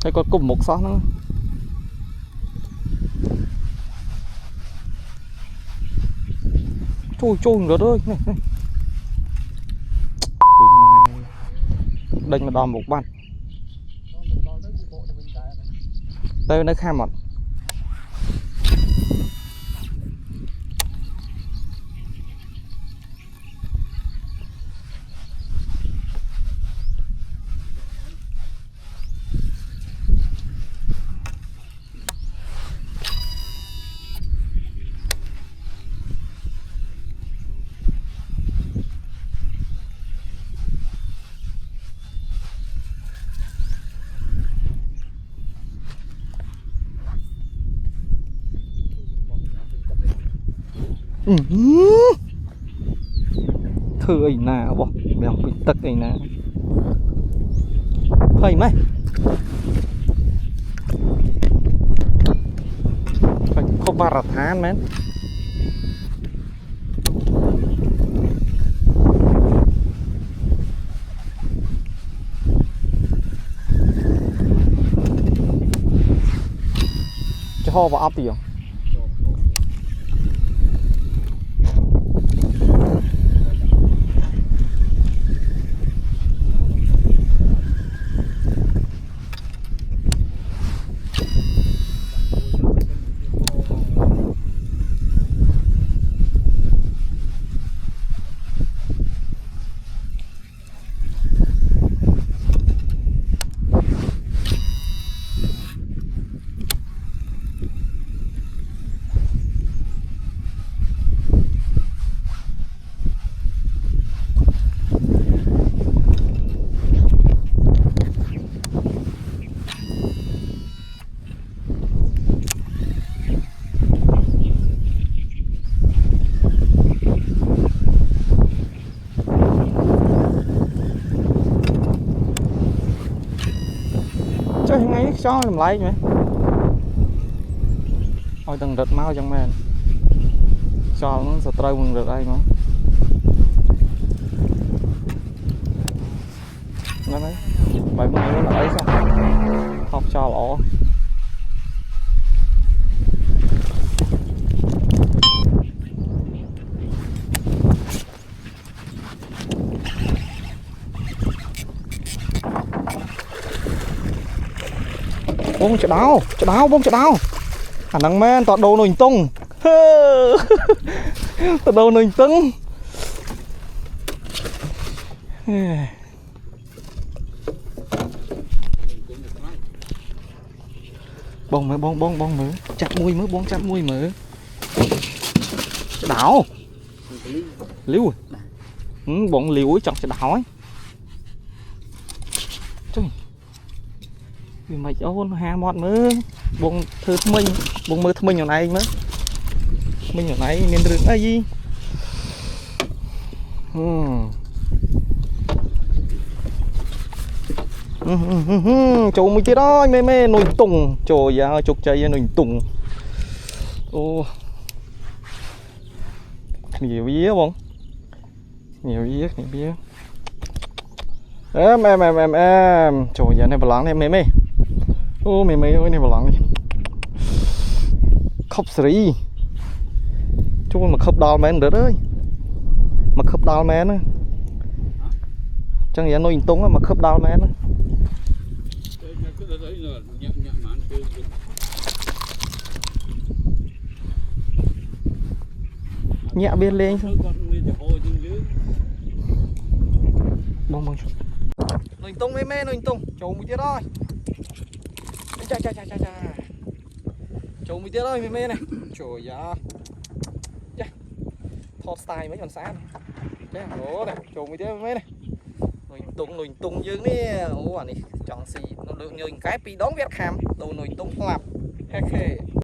Hay có cùng một xót nữa. Chui rồi ơi này, này. Đây mà đòn một ban đây nó khai mật. Thưa ấy nà bỏ mèo bị tắc ấy nà phây mày phải có ba rạt hán mến cho ho vào áp đi không chơi ngay cho làm lại nhỉ ôi từng đợt máu trong men cho nó sẽ trâu mừng được đây mà nó đấy bảy mươi nó ấy sao học cho lỗ bông bông chả đau khả năng men tọt đồ nồi tung tọt đồ nồi tung bông mới chặt mui mới bông chặt mui mới chả đau liu bông liu ấy chọn chả đau ấy vì mày cho hà mọt mới bông thư mình bông mơ mình ở này mới mình ở này nên được cái gì chỗ mình kia đó mê nồi tùng trời ra chục chơi nồi tùng ô nhiều vía không nhiều vía em trời giờ này bà lắng em mê ô mê ơi này bà lắng đi khóc sỉ chú mà khóc đau mẹ được ơi mà khóc đau mẹ nữa chẳng giờ nuôi tung mà khóc đau mẹ nữa nhẹ bên lên bông nuôi tung mê nuôi tung chỗ một tí thôi cha chỗ một tí thôi mê này trời dạ thọt style mấy con sáng này đó này chỗ một tí mê này nuôi tung dương nè ô này chọn xì nó được như cái pi đón vét khám đồ nuôi tung lạp